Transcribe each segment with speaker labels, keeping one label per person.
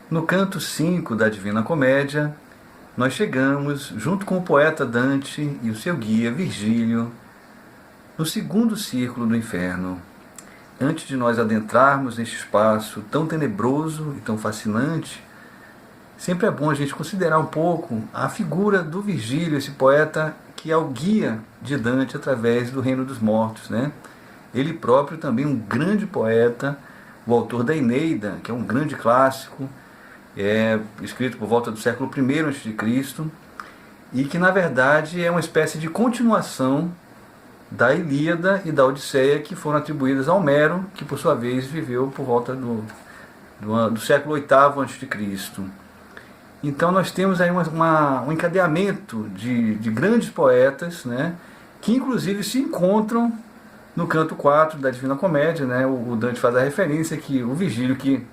Speaker 1: No canto 5 da Divina Comédia, nós chegamos, junto com o poeta Dante e o seu guia Virgílio, no segundo círculo do inferno. Antes de nós adentrarmos neste espaço tão tenebroso e tão fascinante, sempre é bom a gente considerar um pouco a figura do Virgílio, esse poeta que é o guia de Dante através do reino dos mortos, né? Ele próprio também um grande poeta, o autor da Eneida, que é um grande clássico, escrito por volta do século I a.C., e que na verdade é uma espécie de continuação da Ilíada e da Odisseia, que foram atribuídas a Homero, que por sua vez viveu por volta do século VIII a.C. Então nós temos aí um encadeamento de grandes poetas, né, que inclusive se encontram no canto 4 da Divina Comédia, né? O Dante faz a referência que o Virgílio, que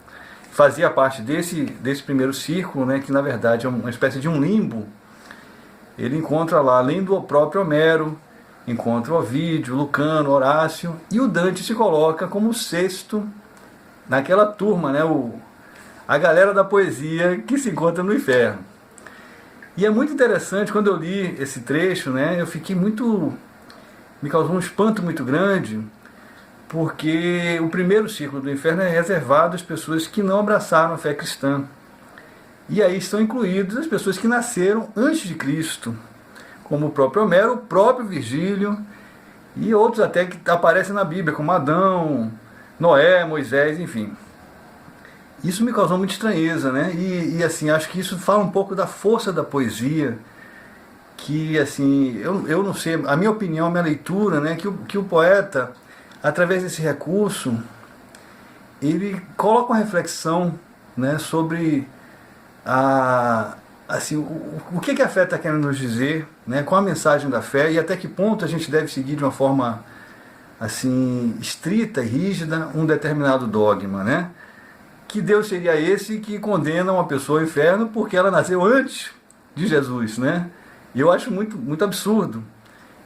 Speaker 1: fazia parte desse primeiro círculo, né, que na verdade é uma espécie de um limbo, ele encontra lá, além do próprio Homero, encontra Ovídio, Lucano, Horácio, e o Dante se coloca como sexto naquela turma, né, a galera da poesia que se encontra no inferno. E é muito interessante, quando eu li esse trecho, né, me causou um espanto muito grande, porque o primeiro círculo do inferno é reservado às pessoas que não abraçaram a fé cristã. E aí estão incluídas as pessoas que nasceram antes de Cristo, como o próprio Homero, o próprio Virgílio, e outros até que aparecem na Bíblia, como Adão, Noé, Moisés, enfim. Isso me causou muita estranheza, né? E assim, acho que isso fala um pouco da força da poesia, que assim, eu não sei, a minha opinião, a minha leitura, né, que o poeta, através desse recurso, ele coloca uma reflexão, né, sobre assim, o que a fé está querendo nos dizer, né, qual a mensagem da fé e até que ponto a gente deve seguir de uma forma assim, estrita e rígida um determinado dogma, né? Que Deus seria esse que condena uma pessoa ao inferno porque ela nasceu antes de Jesus, né? E eu acho muito absurdo.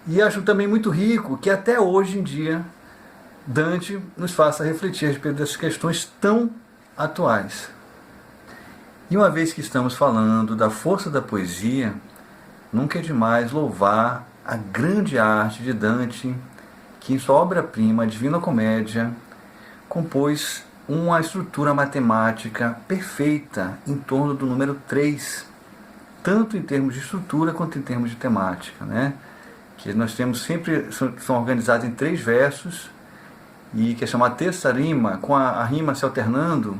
Speaker 1: E acho também muito rico que até hoje em dia Dante nos faça refletir a respeito dessas questões tão atuais. E uma vez que estamos falando da força da poesia, nunca é demais louvar a grande arte de Dante, que em sua obra-prima, a Divina Comédia, compôs uma estrutura matemática perfeita em torno do número 3, tanto em termos de estrutura quanto em termos de temática, né? Que nós temos sempre, são organizados em 3 versos, e que é chamada terça rima, com a rima se alternando.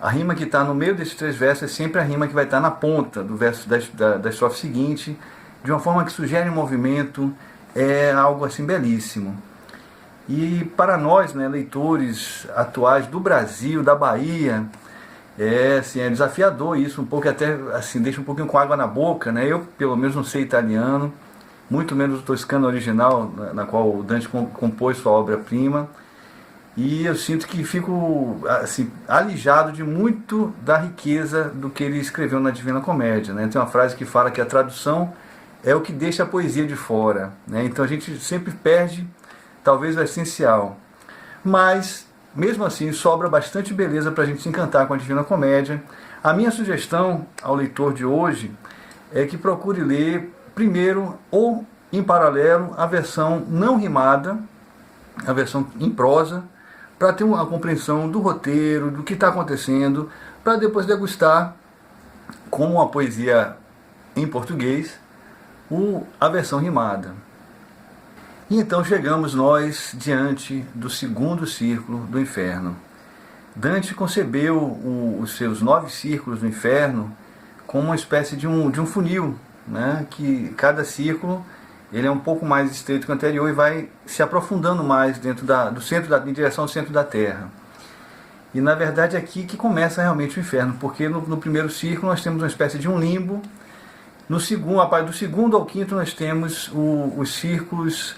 Speaker 1: A rima que está no meio desses 3 versos é sempre a rima que vai estar na ponta do verso da estrofe seguinte, de uma forma que sugere um movimento, é algo assim belíssimo. E para nós, né, leitores atuais do Brasil, da Bahia, assim, é desafiador isso, um pouco até assim, deixa um pouquinho com água na boca, né? Eu pelo menos não sei italiano, muito menos o toscano original, na qual o Dante compôs sua obra-prima, e eu sinto que fico assim, alijado de muito da riqueza do que ele escreveu na Divina Comédia, né? Tem uma frase que fala que a tradução é o que deixa a poesia de fora, né? Então a gente sempre perde talvez o essencial, mas mesmo assim sobra bastante beleza para a gente se encantar com a Divina Comédia. A minha sugestão ao leitor de hoje é que procure ler primeiro ou em paralelo a versão não rimada, a versão em prosa, para ter uma compreensão do roteiro, do que está acontecendo, para depois degustar com a poesia em português a versão rimada. E então chegamos nós diante do segundo círculo do inferno. Dante concebeu os seus 9 círculos do inferno como uma espécie de um funil, né? Que cada círculo ele é um pouco mais estreito que o anterior e vai se aprofundando mais dentro do centro em direção ao centro da Terra. E na verdade é aqui que começa realmente o inferno, porque no primeiro círculo nós temos uma espécie de um limbo. No segundo, a partir do segundo ao quinto nós temos os círculos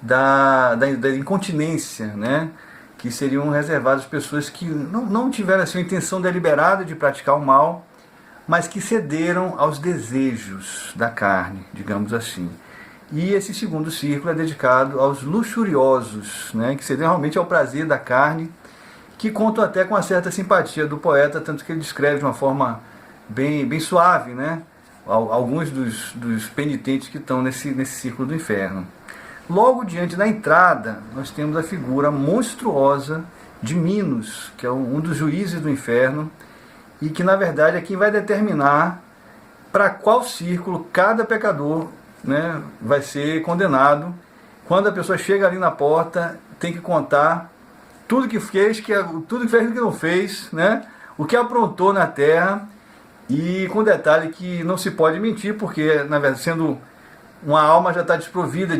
Speaker 1: da incontinência, né? Que seriam reservados às pessoas que não tiveram assim, a intenção deliberada de praticar o mal, mas que cederam aos desejos da carne, digamos assim. E esse segundo círculo é dedicado aos luxuriosos, né? Que cederam realmente ao prazer da carne, que contam até com uma certa simpatia do poeta, tanto que ele descreve de uma forma bem suave, né, alguns dos penitentes que estão nesse círculo do inferno. Logo diante da entrada, nós temos a figura monstruosa de Minos, que é um dos juízes do inferno, e que na verdade é quem vai determinar para qual círculo cada pecador, né, vai ser condenado. Quando a pessoa chega ali na porta, tem que contar tudo que fez, tudo que fez e o que não fez, né, o que aprontou na terra, e com detalhe que não se pode mentir, porque na verdade, sendo uma alma, já está desprovida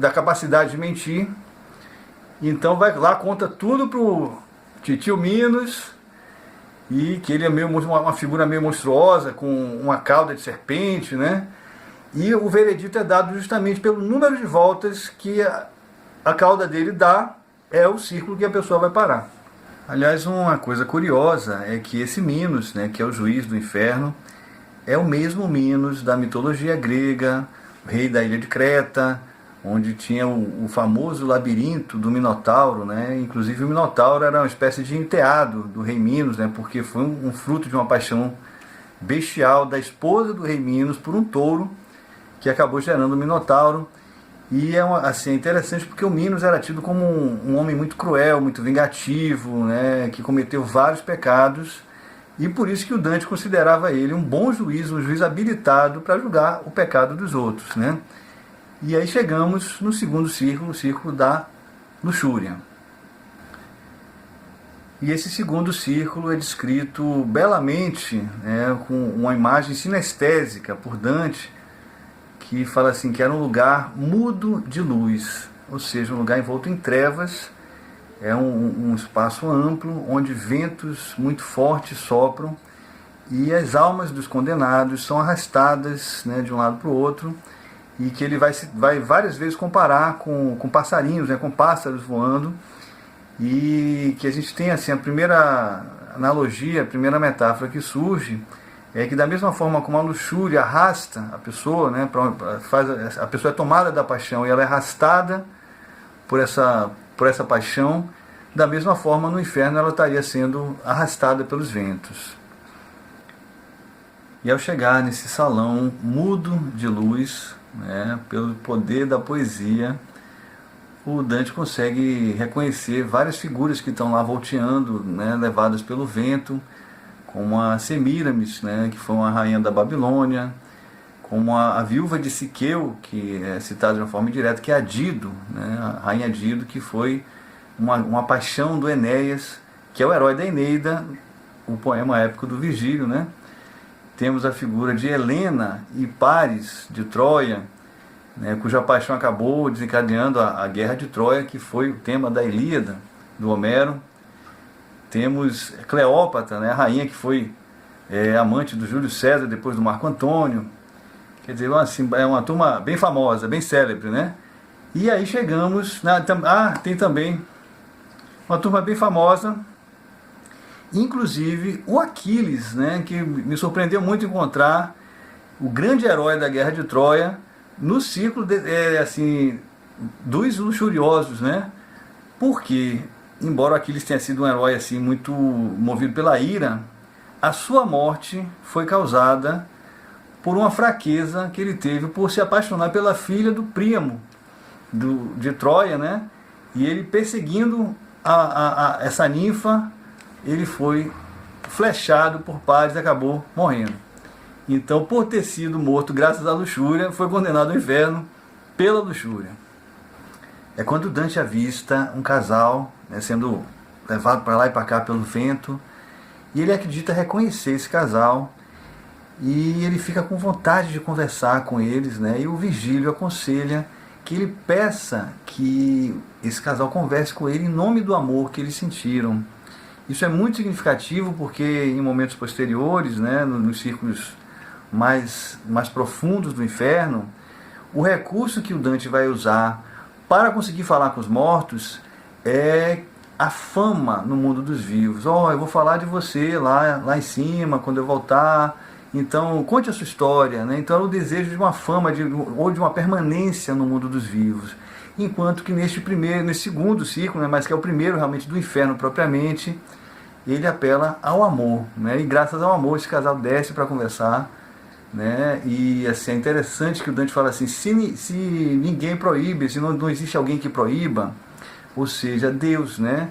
Speaker 1: da capacidade de mentir. Então vai lá, conta tudo pro titio Minos, e que ele é uma figura meio monstruosa, com uma cauda de serpente, né? E o veredito é dado justamente pelo número de voltas que a cauda dele dá, é o círculo que a pessoa vai parar. Aliás, uma coisa curiosa é que esse Minos, né, que é o juiz do inferno, é o mesmo Minos da mitologia grega, o rei da ilha de Creta, onde tinha o famoso labirinto do Minotauro, né? Inclusive o Minotauro era uma espécie de enteado do rei Minos, né? Porque foi um fruto de uma paixão bestial da esposa do rei Minos por um touro, que acabou gerando o Minotauro. E é interessante porque o Minos era tido como um homem muito cruel, muito vingativo, né? Que cometeu vários pecados, e por isso que o Dante considerava ele um bom juiz, um juiz habilitado para julgar o pecado dos outros, né? E aí chegamos no segundo círculo, o círculo da luxúria. E esse segundo círculo é descrito belamente, né, com uma imagem sinestésica por Dante, que fala assim, que era um lugar mudo de luz, ou seja, um lugar envolto em trevas. É um espaço amplo, onde ventos muito fortes sopram, e as almas dos condenados são arrastadas, né, de um lado para o outro, e que ele vai várias vezes comparar com passarinhos, né, com pássaros voando, e que a gente tem assim, a primeira analogia, a primeira metáfora que surge, é que da mesma forma como a luxúria arrasta a pessoa, né, a pessoa é tomada da paixão e ela é arrastada por essa paixão, da mesma forma no inferno ela estaria sendo arrastada pelos ventos. E ao chegar nesse salão mudo de luz, né, pelo poder da poesia, o Dante consegue reconhecer várias figuras que estão lá volteando, né, levadas pelo vento, como a Semíramis, né, que foi uma rainha da Babilônia, como a viúva de Siqueu, que é citada de uma forma indireta, que é a Dido, né, a rainha Dido, que foi uma paixão do Enéas, que é o herói da Eneida, o poema épico do Virgílio, né? Temos a figura de Helena e Paris de Troia, né, cuja paixão acabou desencadeando a guerra de Troia, que foi o tema da Ilíada, do Homero. Temos Cleópatra, né, a rainha que foi amante do Júlio César depois do Marco Antônio. Quer dizer, assim, é uma turma bem famosa, bem célebre, né? E aí chegamos... tem também uma turma bem famosa, inclusive o Aquiles, né, que me surpreendeu muito encontrar o grande herói da guerra de Troia no círculo dos luxuriosos, né? Porque, embora o Aquiles tenha sido um herói assim, muito movido pela ira, a sua morte foi causada por uma fraqueza que ele teve por se apaixonar pela filha do Príamo de Troia, né? E ele, perseguindo essa ninfa, ele foi flechado por Paris e acabou morrendo. Então, por ter sido morto graças à luxúria, foi condenado ao inferno pela luxúria. É quando Dante avista um casal, né, sendo levado para lá e para cá pelo vento, e ele acredita reconhecer esse casal, e ele fica com vontade de conversar com eles, né, e o Virgílio aconselha que ele peça que esse casal converse com ele em nome do amor que eles sentiram. Isso é muito significativo porque em momentos posteriores, né, nos círculos mais profundos do inferno, o recurso que o Dante vai usar para conseguir falar com os mortos é a fama no mundo dos vivos. Eu vou falar de você lá em cima, quando eu voltar, então conte a sua história, né? Então é o desejo de uma fama ou de uma permanência no mundo dos vivos. enquanto que nesse segundo ciclo, né, mas que é o primeiro realmente do inferno propriamente, ele apela ao amor, né, e graças ao amor esse casal desce para conversar, né, e assim, é interessante que o Dante fala assim, se ninguém proíbe, se não existe alguém que proíba, ou seja, Deus, né,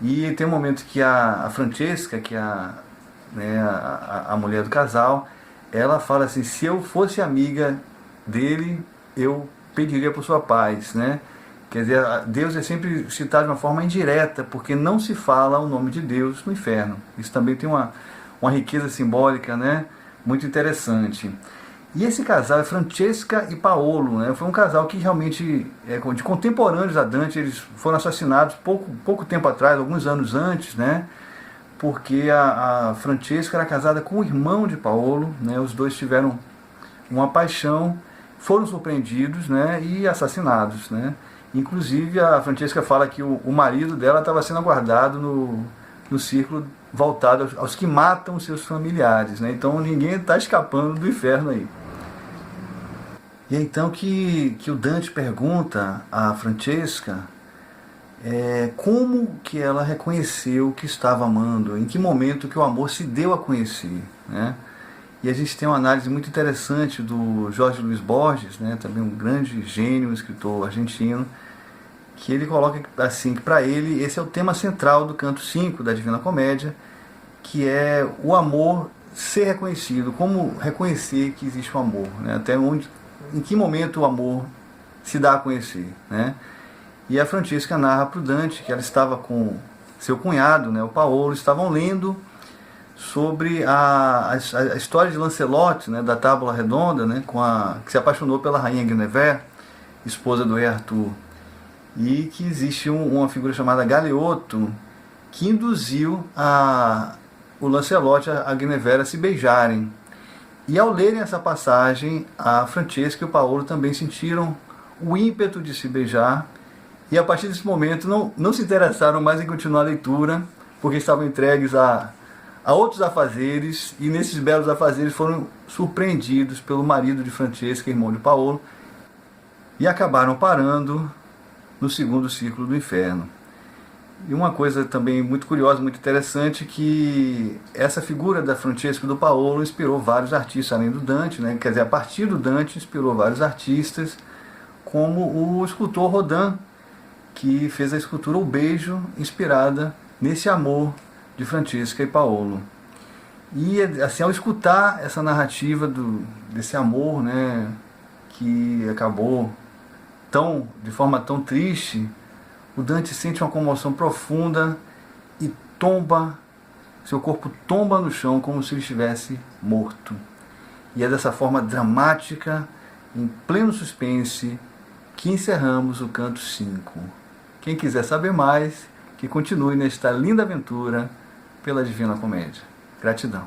Speaker 1: e tem um momento que a Francesca, que é a mulher do casal, ela fala assim, se eu fosse amiga dele, eu pediria por sua paz, né? Quer dizer, Deus é sempre citado de uma forma indireta, porque não se fala o nome de Deus no inferno. Isso também tem uma riqueza simbólica, né? Muito interessante. E esse casal é Francesca e Paolo, né? Foi um casal que realmente, de contemporâneos a Dante, eles foram assassinados pouco tempo atrás, alguns anos antes, né? Porque a Francesca era casada com o irmão de Paolo, né? Os dois tiveram uma paixão, foram surpreendidos, né? E assassinados, né? Inclusive a Francesca fala que o marido dela estava sendo aguardado no círculo voltado aos que matam seus familiares, né? Então ninguém está escapando do inferno aí. E é então que o Dante pergunta a Francesca como que ela reconheceu que estava amando, em que momento que o amor se deu a conhecer, né? E a gente tem uma análise muito interessante do Jorge Luis Borges, né, também um grande gênio, um escritor argentino, que ele coloca assim, que para ele esse é o tema central do canto 5 da Divina Comédia, que é o amor ser reconhecido, como reconhecer que existe o amor, né, em que momento o amor se dá a conhecer, né? E a Francesca narra para o Dante que ela estava com seu cunhado, né, o Paolo, estavam lendo sobre a história de Lancelot, né, da Tábula Redonda, né, que se apaixonou pela rainha Guinevere, esposa do rei Arthur, e que existe uma figura chamada Galeoto que induziu o Lancelot e a Guinevere a se beijarem. E ao lerem essa passagem, a Francesca e o Paolo também sentiram o ímpeto de se beijar, e a partir desse momento não se interessaram mais em continuar a leitura, porque estavam entregues a outros afazeres, e nesses belos afazeres foram surpreendidos pelo marido de Francesca, irmão de Paolo, e acabaram parando no segundo ciclo do inferno. E uma coisa também muito curiosa, muito interessante, que essa figura da Francesca e do Paolo inspirou vários artistas, além do Dante, né? Quer dizer, a partir do Dante inspirou vários artistas, como o escultor Rodin, que fez a escultura O Beijo, inspirada nesse amor de Francesca e Paolo. E assim, ao escutar essa narrativa desse amor, né, que acabou de forma tão triste, o Dante sente uma comoção profunda e seu corpo tomba no chão como se ele estivesse morto. E é dessa forma dramática, em pleno suspense, que encerramos o canto 5. Quem quiser saber mais, que continue nesta linda aventura pela Divina Comédia. Gratidão.